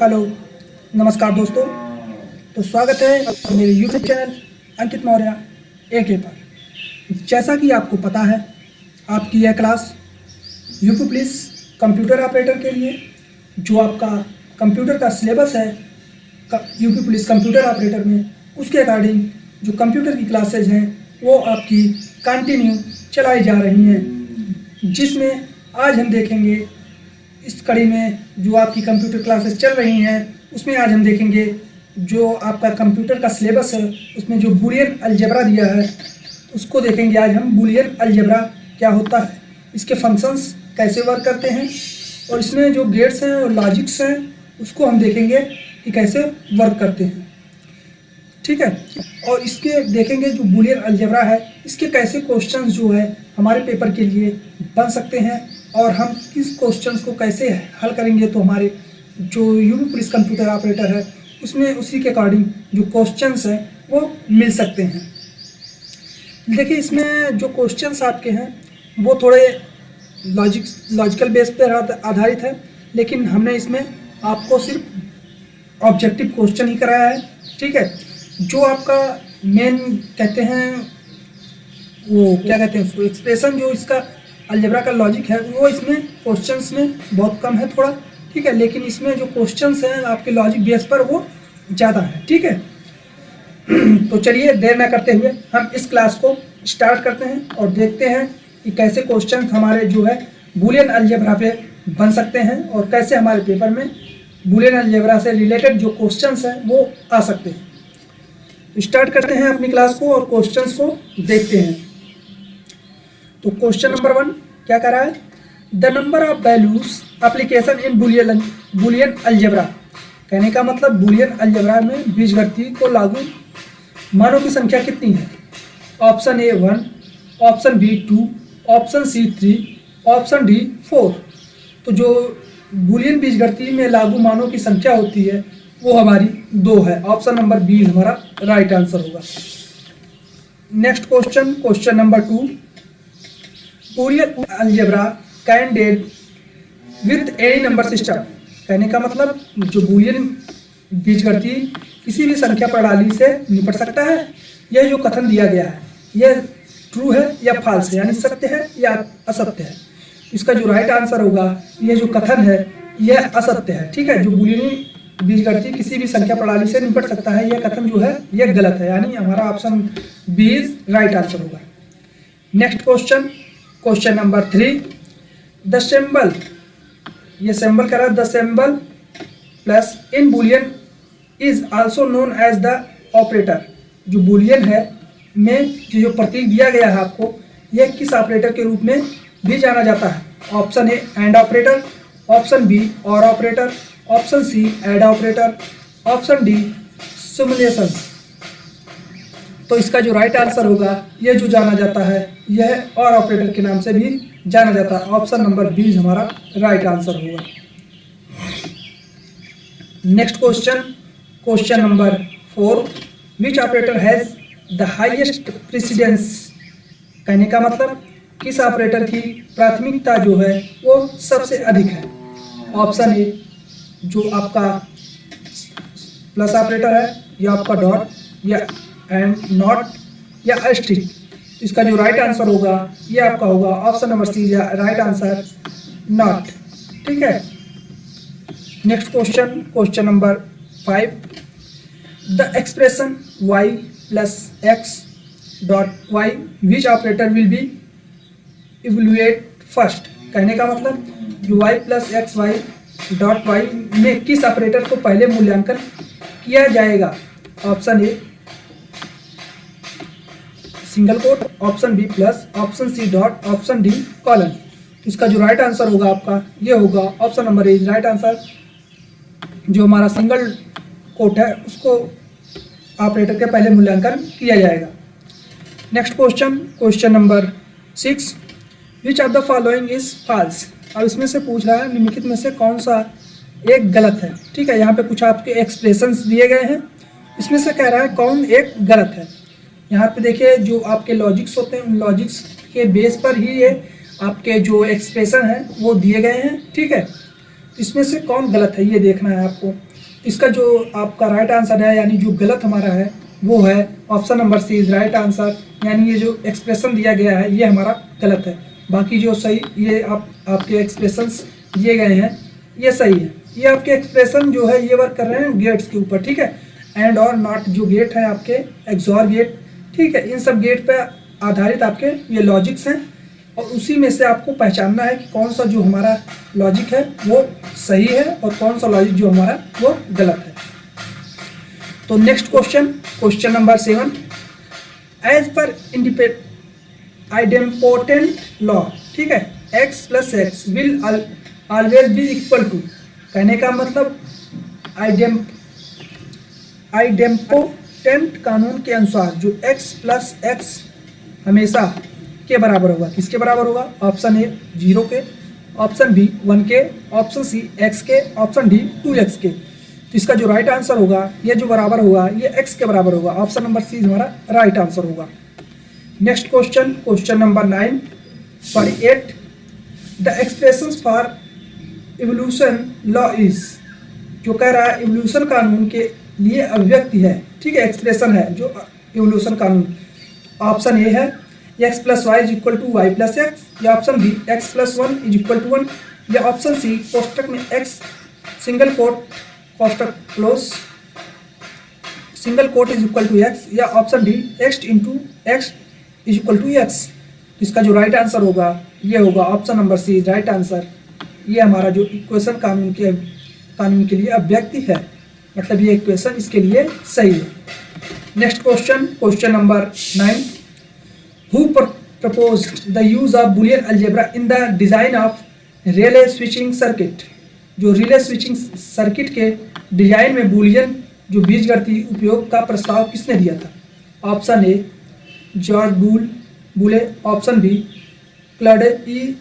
Hello, नमस्कार दोस्तों। तो स्वागत है मेरे यूट्यूब चैनल अंकित मौर्य AK पर। जैसा कि आपको पता है, आपकी यह class UP police computer operator के लिए जो आपका कंप्यूटर का सिलेबस है यूपी पुलिस कंप्यूटर ऑपरेटर में, उसके अकॉर्डिंग जो कंप्यूटर की क्लासेज हैं वो आपकी कंटिन्यू चलाई जा रही हैं, जिसमें आज हम देखेंगे इस कड़ी में जो आपकी कंप्यूटर क्लासेस चल रही हैं उसमें आज हम देखेंगे जो आपका कंप्यूटर का सिलेबस है उसमें जो बूलियन अलजेब्रा दिया है उसको देखेंगे आज हम। बूलियन अलजेब्रा क्या होता है, इसके फंक्शंस कैसे वर्क करते हैं और इसमें जो गेट्स हैं और लॉजिक्स हैं उसको हम देखेंगे कि कैसे वर्क करते हैं, ठीक है। और इसके देखेंगे जो बूलियन अलजेब्रा है इसके कैसे क्वेश्चंस जो है हमारे पेपर के लिए बन सकते हैं और हम किस क्वेश्चंस को कैसे हल करेंगे तो हमारे जो यूपी पुलिस कंप्यूटर ऑपरेटर है उसमें उसी के अकॉर्डिंग जो क्वेश्चंस हैं वो मिल सकते हैं। देखिए, इसमें जो क्वेश्चंस आपके हैं वो थोड़े लॉजिकल बेस पर आधारित है, लेकिन हमने इसमें आपको सिर्फ ऑब्जेक्टिव क्वेश्चन ही कराया है, ठीक है। जो आपका मेन कहते हैं वो क्या कहते हैं उसको एक्सप्रेशन, जो इसका अलजेब्रा का लॉजिक है वो इसमें क्वेश्चंस में बहुत कम है थोड़ा, ठीक है। लेकिन इसमें जो क्वेश्चंस हैं आपके लॉजिक बेस पर वो ज़्यादा है, ठीक है। तो चलिए देर न करते हुए हम इस क्लास को स्टार्ट करते हैं और देखते हैं कि कैसे क्वेश्चन हमारे जो है बूलियन अलजेब्रा पे बन सकते हैं और कैसे हमारे पेपर में बूलियन अलजेब्रा से रिलेटेड जो क्वेश्चंस हैं वो आ सकते हैं। स्टार्ट करते हैं अपनी क्लास को और क्वेश्चंस को देखते हैं। तो क्वेश्चन नंबर 1 क्या कर रहा है, the number of values application in Boolean algebra. कहने का मतलब बूलियन अलजेब्रा में बीजगणित को लागू मानों की संख्या कितनी है। Option A 1, option B 2, option C 3, option D 4। तो जो बूलियन बीजगणित में लागू मानों की संख्या होती है वो हमारी 2 है। ऑप्शन नंबर B हमारा राइट आंसर होगा। Next question, question number 2, Boolean algebra can deal with any number system. कहने का मतलब जो बूलियन बीजगणित किसी भी संख्या प्रणाली से निपट सकता है। यह जो कथन दिया गया है यह ट्रू है या फॉल्स है, यानी सत्य है या असत्य है। इसका जो राइट आंसर होगा, यह जो कथन है यह असत्य है, ठीक है। जो बूलियन बीजगणित किसी भी संख्या प्रणाली से निपट सकता है, यह कथन जो है यह गलत है, यानी हमारा ऑप्शन B राइट आंसर होगा। Next question, question number 3, the symbol, ये सिंबल कह रहा है the symbol plus in Boolean is also known as the operator. जो बूलियन है में जो प्रतीक दिया गया है आपको, यह किस ऑपरेटर के रूप में भी जाना जाता है। Option A and operator, option B or operator, option C add operator, option D simulation. तो इसका जो राइट आंसर होगा, यह जो जाना जाता है यह और ऑपरेटर के नाम से भी जाना जाता है। ऑप्शन नंबर B हमारा राइट आंसर होगा। Next question, question number 4, which operator has the highest precedence. कहने का मतलब किस ऑपरेटर की प्राथमिकता जो है वो सबसे अधिक है। ऑप्शन A जो आपका प्लस ऑपरेटर है, या आपका डॉट, या एंड नॉट, या अस्ट्रिक। इसका जो राइट आंसर होगा ये आपका होगा option number C right answer not, ठीक है। Next question, question number 5, the expression y plus x dot y which operator will be evaluate first. कहने का मतलब जो y plus x y dot y में किस ऑपरेटर को पहले मूल्यांकन किया जाएगा। Option A single quote, option B plus, option C dot, option D colon. इसका जो राइट आंसर होगा आपका ये होगा option number A right answer. जो हमारा सिंगल कोट है उसको ऑपरेटर के पहले मूल्यांकन किया जाएगा। Next question, question number 6, which of the following is false. अब इसमें से पूछ रहा है निम्नलिखित में से कौन सा एक गलत है, ठीक है। यहाँ पे कुछ आपके एक्सप्रेशंस दिए गए हैं, इसमें से कह रहा है कौन एक गलत है। यहाँ पे देखिए जो आपके लॉजिक्स होते हैं उन लॉजिक्स के बेस पर ही ये आपके जो एक्सप्रेशन हैं वो दिए गए हैं, ठीक है। इसमें से कौन गलत है ये देखना है आपको। इसका जो आपका राइट आंसर है, यानी जो गलत हमारा है वो है option number C is right answer, यानी ये जो एक्सप्रेशन दिया गया है ये हमारा गलत है। बाकी जो सही ये आपके एक्सप्रेशंस दिए गए हैं ये सही है। ये आपके एक्सप्रेशन जो है ये वर्क कर रहे हैं गेट्स के ऊपर, ठीक है। एंड और नॉट जो गेट है आपके एक्सॉर गेट, ठीक है, इन सब गेट पे आधारित आपके ये लॉजिक्स हैं और उसी में से आपको पहचानना है कि कौन सा जो हमारा लॉजिक है वो सही है और कौन सा लॉजिक जो हमारा वो गलत है। तो next question number 7, as per idempotent law, ठीक है, x plus x will always be equal to, कहने का मतलब आइडेम्पोटेंट कानून के अनुसार जो x प्लस एक्स हमेशा के बराबर होगा, किसके बराबर होगा? ऑप्शन ए 0 के, ऑप्शन बी 1 के, ऑप्शन सी x के, ऑप्शन डी 2x के। तो इसका जो राइट आंसर होगा ये जो बराबर होगा ये x के बराबर होगा। ऑप्शन नंबर सी हमारा राइट आंसर होगा। Next question number 8, the expressions for evolution law is, जो कह रहा है इवोल्यूशन कानून के लिए अभिव्यक्ति है, ठीक है, एक्सप्रेशन है जो इवोल्यूशन कानून। ऑप्शन ए है x plus Y is equal to Y plus X, या option B x plus 1 is equal to 1, या ऑप्शन सी कोष्टक में x सिंगल कोट कोष्टक close single quote is equal to x, या option D x into X is equal to X. इसका जो right answer होगा ये होगा option number C right answer. ये हमारा जो इक्वेशन कानून के लिए अभिव्यक्ति है, मतलब ये इक्वेशन इसके लिए सही है। Next question number 9, who proposed the use of Boolean algebra in the design of relay switching circuit, जो रिले स्विचिंग सर्किट के डिजाइन में बूलियन जो बीजगणितीय उपयोग का प्रस्ताव किसने दिया था? Option A George Boole, option B Claude E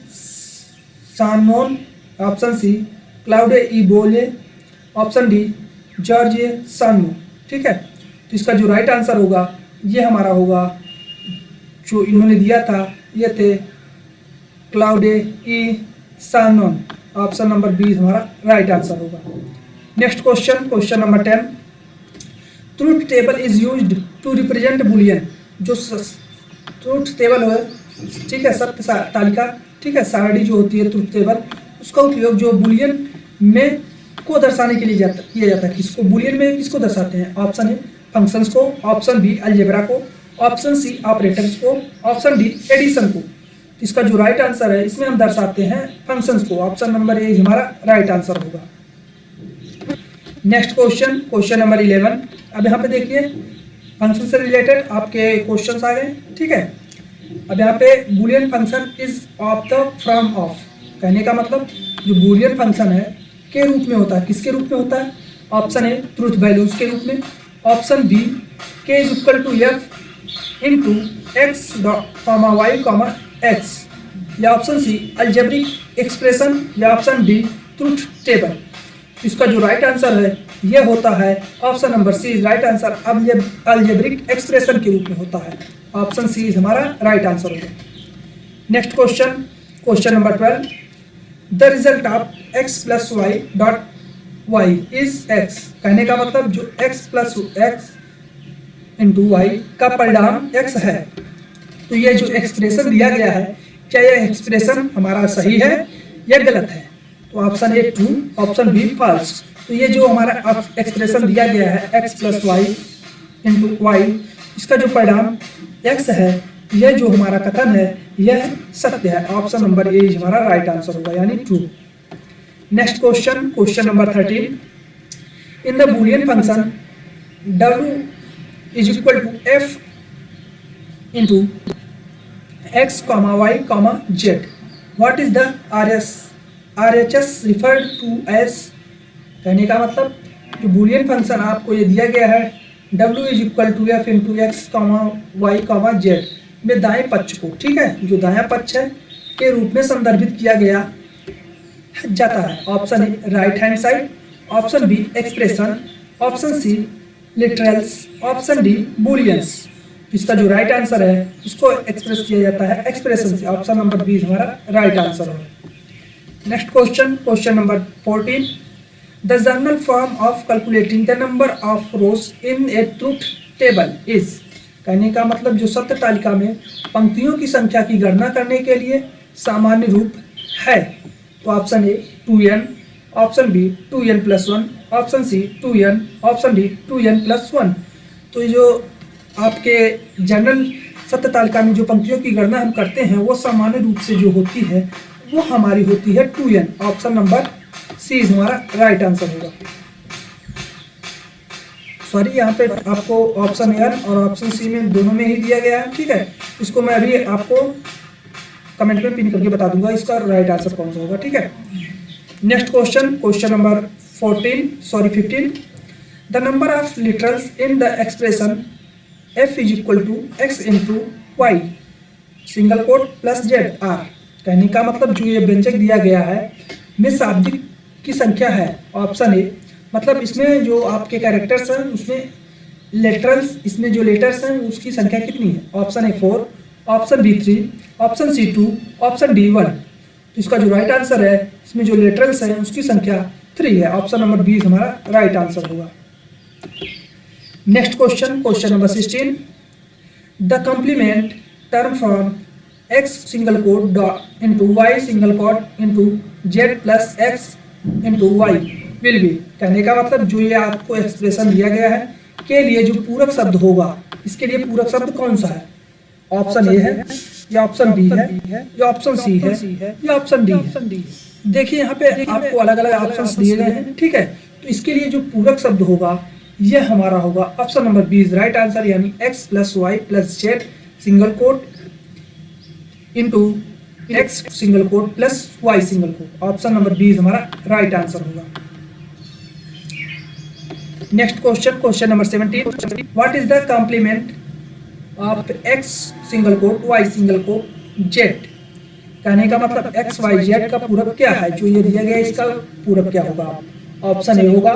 Shannon, option C Claude E Boole, option D George A Shannon, ठीक है। तो इसका जो राइट आंसर होगा ये हमारा होगा जो इन्होंने दिया था ये थे Claude E Shannon. Option number B हमारा राइट आंसर होगा। Next question number 10, truth table is used to represent Boolean, जो ट्रूथ टेबल है, ठीक है, सत्य तालिका, ठीक है, सारणी जो होती है ट्रूथ टेबल, उसका उपयोग जो बूलियन में को दर्शाने के लिए किया जाता है। किसको बूलियन में किसको दर्शाते हैं? ऑप्शन ए फंक्शंस को, ऑप्शन बी अलजेब्रा को, ऑप्शन सी ऑपरेटर्स को, ऑप्शन डी एडिशन को। इसका जो राइट आंसर है इसमें हम दर्शाते हैं फंक्शंस को। ऑप्शन नंबर ए हमारा राइट आंसर होगा। नेक्स्ट क्वेश्चन नंबर 11, अब यहाँ पे देखिए फंक्शन से रिलेटेड आपके क्वेश्चंस आ गए, ठीक है। अब यहाँ पे Boolean function is of the from of, कहने का मतलब जो बूलियन फंक्शन है के रूप में होता है, किसके रूप में होता है? ऑप्शन ए ट्रूथ वैल्यूज के रूप में, ऑप्शन बी के is equal to F into x comma y comma x, या ऑप्शन सी अलजेब्रिक एक्सप्रेशन, या ऑप्शन डी ट्रूथ टेबल। इसका जो राइट आंसर है ये होता है option number C right answer, algebraic expression के रूप में होता है। ऑप्शन सी हमारा राइट आंसर होगा। Next question number 12, the result of x plus y dot y is x, कहने का मतलब जो x plus x into y का परिणाम एक्स है। तो ये जो एक्सप्रेशन दिया गया है क्या ये एक्सप्रेशन हमारा सही है या गलत है? तो option A true, option B false. तो ये जो हमारा एक्सप्रेशन दिया गया है x plus y into y, इसका जो परिणाम एक्स है यह जो हमारा कथन है यह सत्य है। ऑप्शन नंबर ए हमारा राइट आंसर होगा, यानी true. Next question number 13, in the Boolean function w is equal to F into x comma y comma z, what is the RHS referred to as, कहने का मतलब जो Boolean function आपको ये दिया गया है w is equal to F into x comma y comma z में दाएं पक्ष को, ठीक है, जो दायां पक्ष है के रूप में संदर्भित किया गया जाता है। Option A right hand side, option B expression, option C literals, option D Booleans. इसका जो राइट आंसर है इसको एक्सप्रेस किया जाता है एक्सप्रेशन से। ऑप्शन नंबर बी हमारा राइट आंसर है। Next question number 14, the general form of calculating the number of rose in a truth table is, कहने का मतलब जो सत्य तालिका में पंक्तियों की संख्या की गणना करने के लिए सामान्य रूप है। तो option A 2n, option B 2n+1, option C 2n, option D 2n+1। तो जो आपके जनरल सत्य तालिका में जो पंक्तियों की गणना हम करते हैं वो सामान्य रूप से जो होती है वो हमारी होती है 2n। ऑप्शन नंबर सी हमारा राइट आंसर होगा। सॉरी, यहाँ पे आपको ऑप्शन ए और ऑप्शन सी में दोनों में ही दिया गया है, ठीक है। इसको मैं अभी आपको कमेंट में पिन करके बता दूंगा इसका राइट आंसर कौन सा होगा, ठीक है। Next question, question number 15। The number of literals in the expression f is equal to x into y single quote plus z r, कहने का मतलब जो ये व्यंजक दिया गया है में शाब्दिक की संख्या है। ऑप्शन ए, मतलब इसमें जो आपके कैरेक्टर्स हैं उसमें लेटरल्स, इसमें जो लेटर्स हैं उसकी संख्या कितनी है। Option A 4, option B 3, option C 2, option D 1। तो इसका जो राइट आंसर है इसमें जो लेटरल्स हैं उसकी संख्या 3 है। ऑप्शन नंबर बी हमारा राइट आंसर होगा। Next question, question number 16। The complement term from x single quote into y single quote into z plus x into y will be, कहने का मतलब जो ये आपको एक्सप्रेशन दिया गया है के लिए जो पूरक शब्द होगा इसके लिए पूरक शब्द कौन सा है। ऑप्शन ए है या ऑप्शन बी है या ऑप्शन सी है या ऑप्शन डी है। देखिए यहाँ पे आपको अलग अलग ऑप्शंस दिए गए हैं, ठीक है। तो इसके लिए जो पूरक शब्द होगा यह हमारा होगा option number B is right answer, यानी x plus Y plus Z single quote into x single quote plus y single quote. Option number B हमारा राइट आंसर होगा। Next question, question number 17। What is the complement of x single quote y single quote जेड, कहने का मतलब x y z का पूरक क्या है। जो ये दिया गया है इसका पूरक क्या होगा। ऑप्शन ए होगा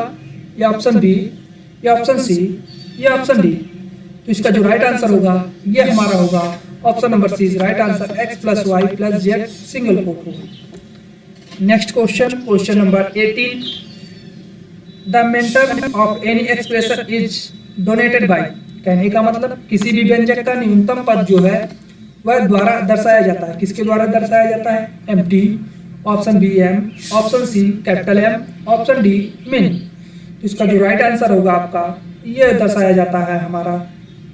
या ऑप्शन बी या ऑप्शन सी या ऑप्शन डी। तो इसका जो राइट आंसर होगा ये हमारा होगा option number C is right answer, x plus Y plus Z single quote होगा। Next question, question number 18। The mentor of any expression is donated by, कहने का मतलब किसी भी व्यंजक का न्यूनतम पद जो है वह द्वारा दर्शाया जाता है। किसके द्वारा दर्शाया जाता है। MT, option B M, option C capital M, option D min. तो इसका जो राइट आंसर होगा आपका ये दर्शाया जाता है हमारा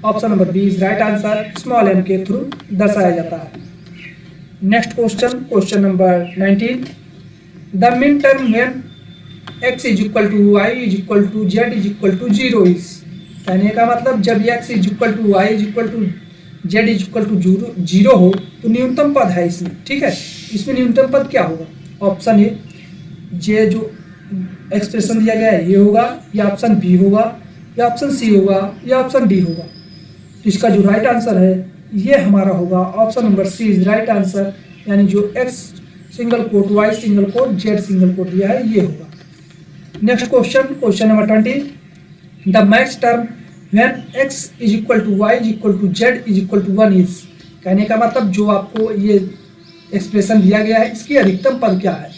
option number B is right answer, small m के थ्रू दर्शाया जाता है। Next question, question number 19। The min term when x is equal to y is equal to z is equal to 0 is, कहने का मतलब जब x is equal to y is equal to z is equal to 0 हो तो न्यूनतम पद है इसमें, ठीक है। इसमें न्यूनतम पद क्या होगा। ऑप्शन ए जे जो एक्सप्रेशन दिया गया है ये होगा, या ऑप्शन बी होगा, या ऑप्शन सी होगा, या ऑप्शन डी होगा। तो इसका जो राइट आंसर है ये हमारा होगा option number C is right answer, यानी जो x single quote y single quote z single quote दिया है ये होगा। Next question, question number 20। The max term when x is equal to y is equal to z is equal to 1 is, कहने का मतलब जो आपको ये एक्सप्रेशन दिया गया है इसकी अधिकतम पद क्या है।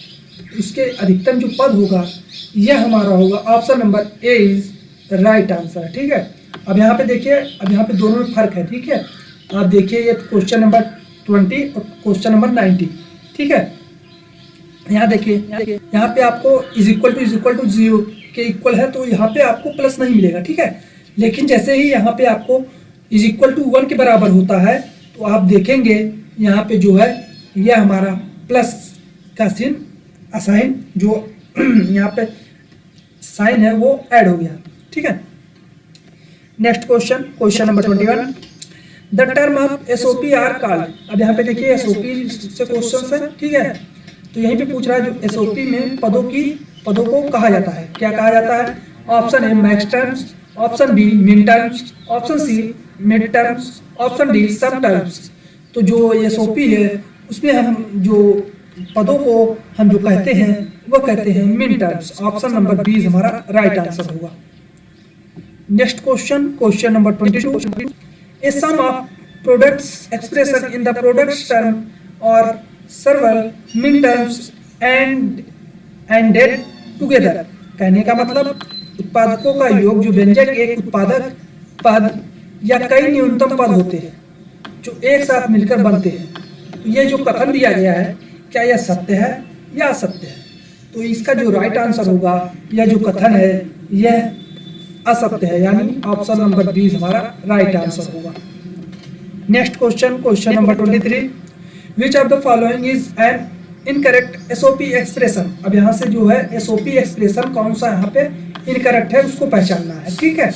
इसके अधिकतम जो पद होगा यह हमारा होगा option number A is right answer, ठीक है। अब यहाँ पे देखिए, अब यहाँ पे दोनों में फर्क है, ठीक है। आप देखिए ये क्वेश्चन नंबर 20 और क्वेश्चन नंबर 90, ठीक है। यहाँ देखिए, यहाँ पे आपको इज इक्वल टू 0 के इक्वल है तो यहाँ पे आपको प्लस नहीं मिलेगा, ठीक है। लेकिन जैसे ही यहाँ पे आपको इज इक्वल टू 1 के बराबर होता है तो आप देखेंगे यहाँ पे जो है यह हमारा प्लस का साइन जो यहाँ पे साइन है वो ऐड हो गया, ठीक है। Next question, question number 21। The term of SOP are called, अब यहाँ पे देखिए SOP से क्वेश्चन है, ठीक है। तो यहीं पे पूछ रहा है जो SOP में पदों को कहा जाता है, क्या कहा जाता है। Option A max terms, option B min terms, option C mid terms, option D sum terms. तो जो SOP है उसमें हम जो पदों को हम जो कहते हैं वो कहते हैं min terms. Option number B हमारा राइट आंसर होगा। Next question, question number 22। A sum of products expression in the products term और several min terms and ended together, कहने का मतलब उत्पादकों का योग, जो व्यंजक एक उत्पादक पद या कई न्यूनतम पद होते हैं जो एक साथ मिलकर बनते हैं। तो ये जो कथन दिया गया है, क्या यह सत्य है या असत्य है? तो इसका जो राइट आंसर होगा, यह जो कथन है यह असत्य है, यानी ऑप्शन नंबर बी हमारा राइट आंसर होगा। Next question, question number 23, which of the following is an incorrect SOP expression. अब यहाँ से जो है एसओपी एक्सप्रेशन कौन सा यहाँ पे इनकरेक्ट है उसको पहचानना है, ठीक है।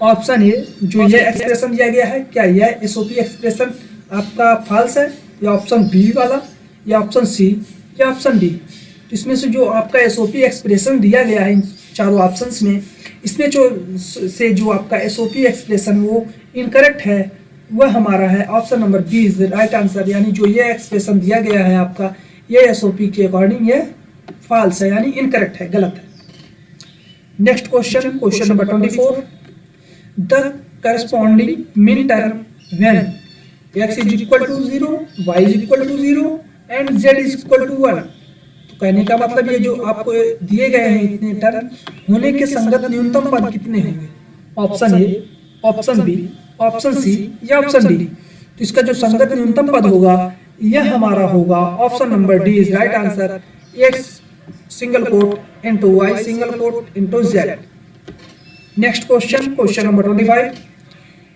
ऑप्शन ए, जो ये एक्सप्रेशन दिया गया है, क्या यह एसओपी एक्सप्रेशन आपका फॉल्स है, या ऑप्शन बी वाला, या ऑप्शन सी, या ऑप्शन डी। तो इसमें से जो आपका एसओपी एक्सप्रेशन दिया गया है इन चारों ऑप्शंस में, इसमें जो आपका एसओपी एक्सप्रेशन वो इनकरेक्ट है, वह हमारा है option number B is the right answer. यानी जो ये एक्सप्रेशन दिया गया है आपका, ये एसओपी के अकॉर्डिंग ये फॉल्स है, यानी इनकरेक्ट है, गलत है। Next question, question number 24, the corresponding मिन term when x is equal to 0, y is equal to 0 and z is equal to 1। तो कहने का मतलब ये जो आपको दिए गए हैं इतने टर्म होने के संगत न्यूनतम पद कितने होंगे? Option A, option B, option C, या ऑप्शन डी। तो इसका जो संगत न्यूनतम पद होगा यह हमारा होगा option number D is right answer, x single quote into y single quote into z। Next question, question number 25,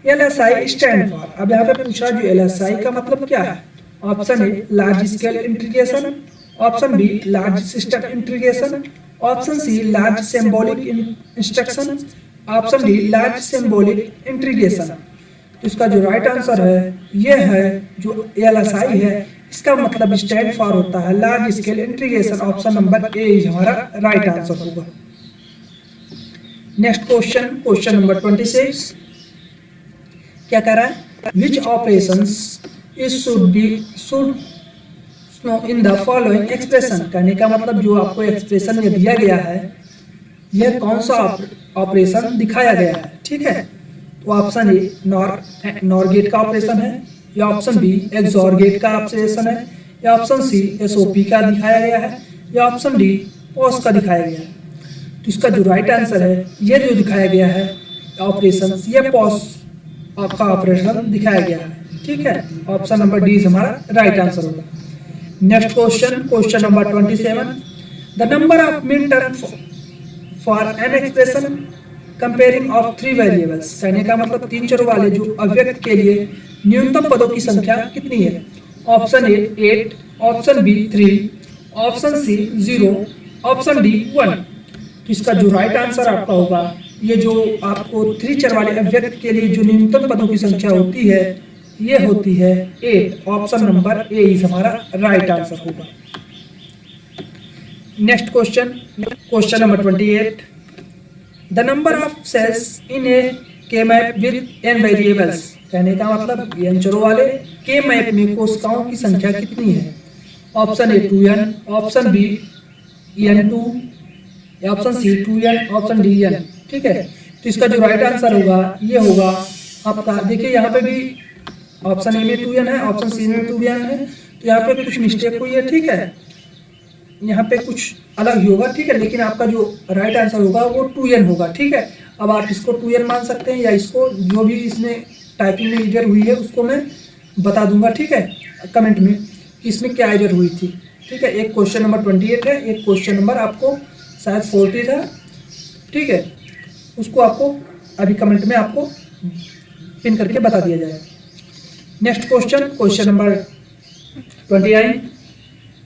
LSI stand for. अब यहाँ पे पूछा जो LSI का मतलब क्या है? Option A large scale integration, option B large system integration, option C large symbolic instruction, option D large symbolic integration. तो इसका जो राइट आंसर है ये है जो LSI है, इसका मतलब स्टैंड फॉर होता है large scale integration. Option number A हमारा राइट आंसर होगा। नेक्स्ट क्वेश्चन, क्वेश्चन नंबर 26, क्या कह रहा है? Which operations is should in the following expression. कहने का मतलब जो आपको एक्सप्रेशन में दिया गया है यह कौन सा ऑपरेशन दिखाया गया है, ठीक है। तो ऑप्शन ए नॉर गेट का ऑपरेशन है, या ऑप्शन बी एक्सॉर गेट का ऑपरेशन है, या ऑप्शन सी एसओपी का दिखाया गया है, या ऑप्शन डी पॉस का दिखाया गया है। तो इसका जो राइट आंसर है ये जो दिखाया गया है ऑपरेशन, ये पॉस आपका ऑपरेशन दिखाया गया है, ठीक है। ऑप्शन नंबर डी हमारा राइट आंसर होगा। Next question, question number 27, the number of min term for an expression comparing of 3 variables. कहने का मतलब 3 चरों वाले जो अव्यक्त के लिए न्यूनतम पदों की संख्या कितनी है? Option A 8, option B 3, option C 0, option D 1। तो इसका जो राइट आंसर आपका होगा, ये जो आपको 3 चर वाले अव्यक्त के लिए जो न्यूनतम पदों की संख्या होती है ये होती है 8। ऑप्शन नंबर ए इज हमारा राइट आंसर होगा। Next question, question number 28, the number of cells in a K map with n variables. कहने का मतलब n चरों वाले के मैप में कोशिकाओं की संख्या कितनी है? Option A 2n, option B n2, option C 2n, option D n, ठीक है। तो इसका जो राइट आंसर होगा ये होगा आपका, देखिए यहाँ पे भी ऑप्शन ए में 2n है, ऑप्शन सी में 2n है, तो यहाँ पे कुछ मिस्टेक हुई है, ठीक है। यहाँ पे कुछ अलग ही होगा, ठीक है, लेकिन आपका जो राइट आंसर होगा वो 2n होगा, ठीक है। अब आप इसको 2n मान सकते हैं, या इसको जो भी इसमें टाइपिंग में एरर हुई है उसको मैं बता दूंगा, ठीक है, कमेंट में कि इसमें क्या एरर हुई थी, ठीक है। एक क्वेश्चन नंबर 28 है, एक क्वेश्चन नंबर आपको शायद 40 था, ठीक है, उसको आपको अभी कमेंट में आपको पिन करके बता दिया जाएगा। Next question, question number 29,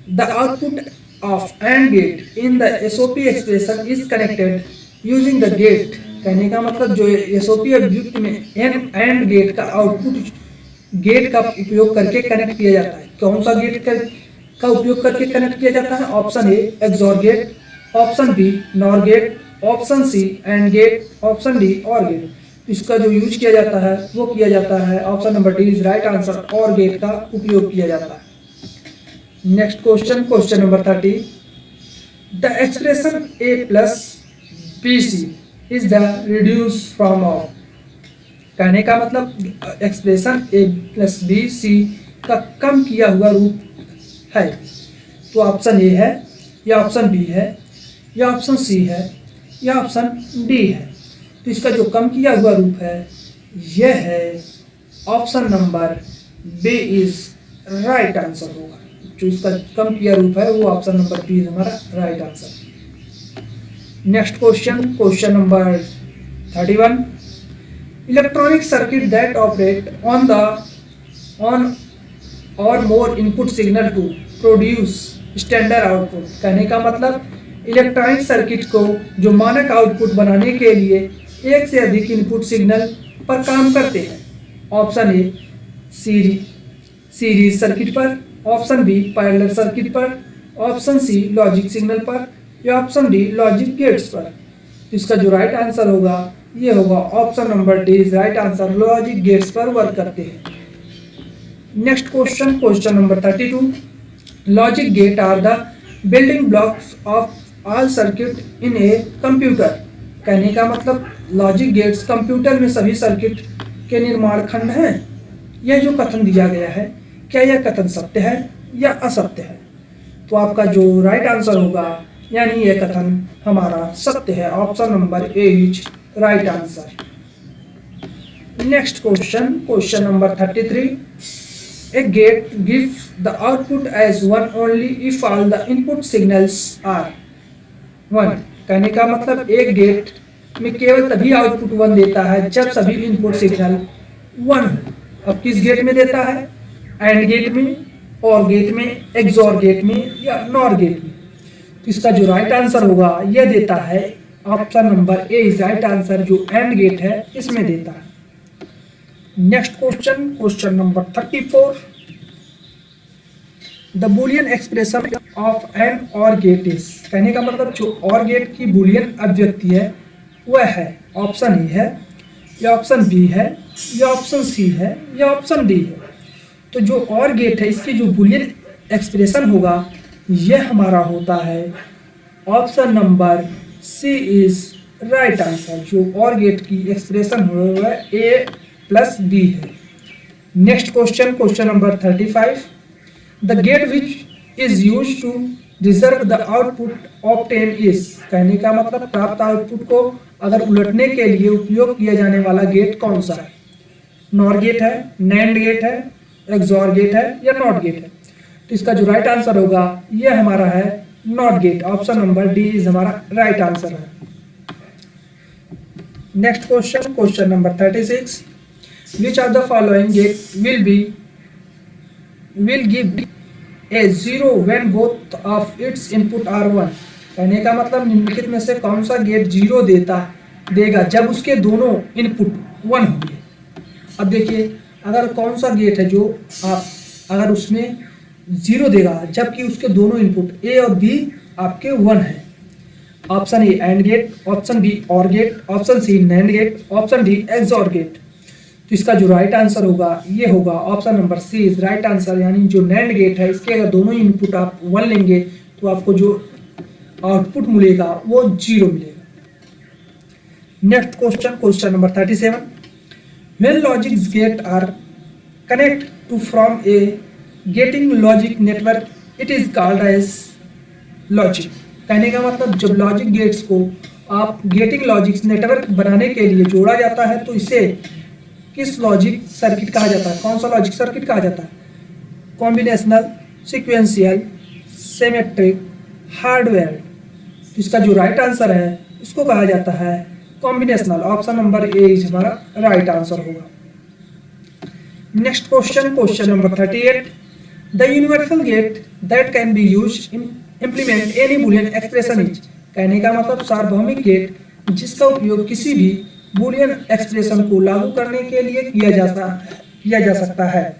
the output of and gate in the SOP expression is connected using the gate. कहने का मतलब जो एसओपी अभिव्यक्ति में एंड गेट का आउटपुट गेट का उपयोग करके कनेक्ट किया जाता है। कौन सा गेट का उपयोग करके कनेक्ट किया जाता है? Option A XOR gate, option B NOR gate, option C and gate, option D or gate. इसका जो यूज किया जाता है वो किया जाता है option number D is right answer, OR gate का उपयोग किया जाता है। Next question, question number 30, the expression A plus B C is the reduce form of. कहने का मतलब expression A plus B C का कम किया हुआ रूप है। तो ऑप्शन ए है, या ऑप्शन बी है, या ऑप्शन सी है या ऑप्शन डी है। तो इसका जो कम किया हुआ रूप है यह है option number B is right answer होगा। जो इसका कम किया रूप है वो ऑप्शन नंबर बी इज हमारा right answer. Next question number 31। Electronic circuit that operate on or more input signal to produce standard output. कहने का मतलब इलेक्ट्रॉनिक सर्किट को जो मानक आउटपुट बनाने के लिए एक से अधिक इनपुट सिग्नल पर काम करते हैं। ऑप्शन ए सीरीज सर्किट पर, ऑप्शन बी पैरेलल सर्किट पर, ऑप्शन सी लॉजिक सिग्नल पर या ऑप्शन डी लॉजिक गेट्स पर। तो इसका जो राइट आंसर होगा ये होगा option number D is right answer, logic gates पर वर्क करते हैं। Next question number 32। Logic gate are the building blocks of all circuit in a computer. कहने का मतलब लॉजिक गेट्स कंप्यूटर में सभी सर्किट के निर्माण खंड हैं। यह जो कथन दिया गया है क्या यह कथन सत्य है या असत्य है? तो आपका जो राइट आंसर होगा यानी यह कथन हमारा सत्य है, option number A is right answer. Next question number 33। A gate gives the output as 1 only if all the input signals are 1। कहने का मतलब एक गेट में केवल तभी आउटपुट 1 देता है जब सभी इनपुट सिग्नल 1 हो। अब किस गेट में देता है? एंड गेट में, और गेट में, एक्सॉर गेट में या नॉर गेट में। तो इसका जो राइट आंसर होगा यह देता है option number A is right answer, जो एंड गेट है इसमें देता है। Next question number 34। The Boolean expression of an OR gate is. कहने का मतलब जो और गेट की बुलियन अभिव्यक्ति है वह है ऑप्शन ए है या ऑप्शन बी है या ऑप्शन सी है या ऑप्शन डी है। तो जो और गेट है इसकी जो बुलियन एक्सप्रेशन होगा यह हमारा होता है option number C is right answer. जो और गेट की एक्सप्रेशन हुआ है ए प्लस बी है। Next question number 35। The gate which is use to reserve the output obtain is. कहने का मतलब प्राप्त आउटपुट को अगर उलटने के लिए उपयोग किया जाने वाला गेट कौन सा है? नॉर गेट है, नैंड गेट है, एक्सॉर गेट है या नॉट गेट है। तो इसका जो राइट आंसर होगा यह हमारा है not gate, option number D is हमारा राइट आंसर है। Next question number 36। Which of the following gate will give a 0 when both of its input are 1। कहने का मतलब निम्नलिखित में से कौन सा गेट 0 देगा जब उसके दोनों इनपुट 1 होंगे। अब देखिए अगर कौन सा गेट है जो अगर उसमें 0 देगा जबकि उसके दोनों इनपुट ए और बी आपके 1 है। Option A AND gate, option B OR gate, option C NAND gate, option D XOR gate. तो इसका जो राइट आंसर होगा ये होगा option number C is right answer, यानी जो नैंड गेट है इसके अगर दोनों इनपुट आप 1 लेंगे तो आपको जो आउटपुट मिलेगा वो 0 मिलेगा। Next question number 37। When logic gate are connect to from a gating logic network it is called as logic. कहने का मतलब जब लॉजिक गेट्स को आप गेटिंग लॉजिक नेटवर्क बनाने के लिए जोड़ा जाता है तो इसे किस लॉजिक सर्किट कहा जाता है? कौन सा लॉजिक सर्किट कहा जाता है? Combinational, sequential, symmetric, hardware. इसका जो राइट आंसर है इसको कहा जाता है combinational, option number A is हमारा राइट आंसर होगा। Next question number 38। The universal get that can be use implement any Boolean expression is. कहने का मतलब सार्वभौमिक गेट जिसका उपयोग किसी भी बुलियन एक्सप्रेशन को लागू करने के लिए किया जा सकता है।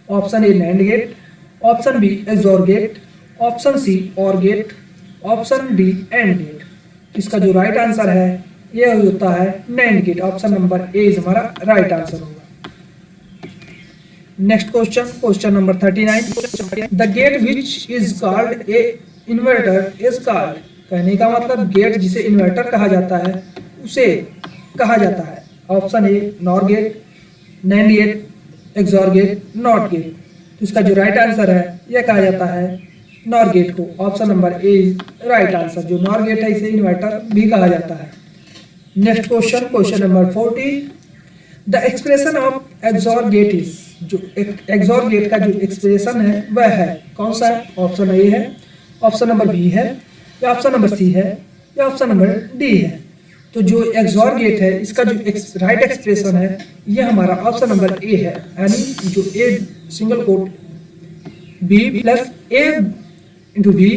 Option A NAND gate, option B XOR gate, option C OR gate, option D AND gate. इसका जो राइट आंसर है यह होता है NAND gate, option number A is हमारा राइट आंसर होगा। Next question number 39। The gate which is called a inverter is called. कहने का मतलब गेट जिसे इन्वर्टर कहा जाता है उसे कहा जाता है option A NOR gate, NAND gate, XOR gate, NOT gate. तो इसका जो राइट आंसर है यह कहा जाता है नॉर गेट को। Option number A is right answer. जो नॉर गेट है इसे इन्वर्टर भी कहा जाता है। Next question, question number 40, the expression of XOR gate is. जो एक्सॉर गेट का जो एक्सप्रेशन है वह है कौन सा है? ऑप्शन ए है, ऑप्शन नंबर बी है, या ऑप्शन नंबर सी है, या ऑप्शन नंबर डी है। तो जो एक्सॉर गेट है इसका जो राइट एक्सप्रेशन है ये हमारा ऑप्शन नंबर ए है, यानी जो A single quote B plus A into B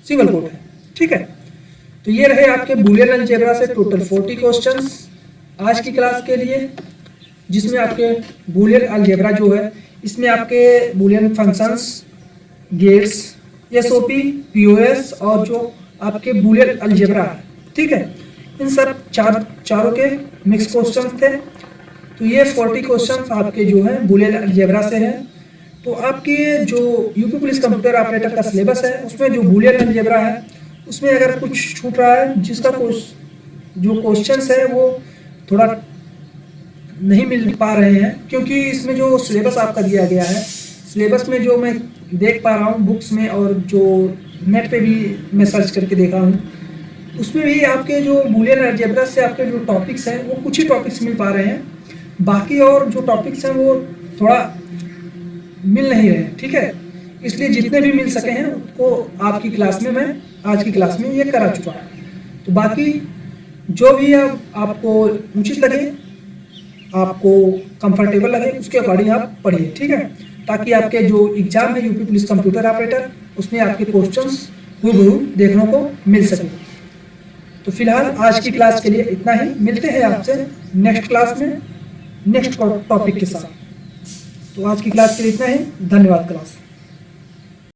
single quote है। ठीक है, तो ये रहे आपके बूलियन अलजेब्रा से टोटल 40 क्वेश्चंस आज की क्लास के लिए, जिसमें आपके बूलियन अलजेब्रा जो है इसमें आपके Boolean functions, gates, SOP, POS और जो आपके बूलियन अलजेब्रा है, ठीक है, इन सब चारों के मिक्स क्वेश्चंस थे। तो ये 40 क्वेश्चंस आपके जो है बूलियन अलजेब्रा से है। तो आपके जो यूपी पुलिस कंप्यूटर ऑपरेटर का सिलेबस है उसमें जो बूलियन अलजेब्रा है उसमें अगर कुछ छूट रहा है, जिसका जो क्वेश्चंस है वो थोड़ा नहीं मिल पा रहे हैं, क्योंकि इसमें जो सिलेबस आपका दिया गया है, सिलेबस में जो मैं देख पा रहा हूँ बुक्स में और जो नेट पे भी मैं सर्च करके देखा हूँ, उसमें भी आपके जो बूलियन अलजेब्रा से आपके जो टॉपिक्स हैं वो कुछ ही टॉपिक्स मिल पा रहे हैं, बाकी और जो टॉपिक्स हैं वो थोड़ा मिल नहीं रहे। ठीक है, इसलिए जितने भी मिल सके हैं उनको आपकी क्लास में मैं आज की क्लास में ये करा चुका हूँ। तो बाकी जो भी आपको उचित लगे, आपको कंफर्टेबल लगे, उसके अकॉर्डिंग आप पढ़िए। ठीक है, ताकि आपके जो एग्जाम है यूपी पुलिस कंप्यूटर ऑपरेटर उसमें आपके क्वेश्चंस हूबहू देखने को मिल सके। तो फिलहाल आज की क्लास के लिए इतना ही, मिलते हैं आपसे नेक्स्ट क्लास में नेक्स्ट टॉपिक के साथ। तो आज की क्लास के लिए इतना ही, धन्यवाद क्लास।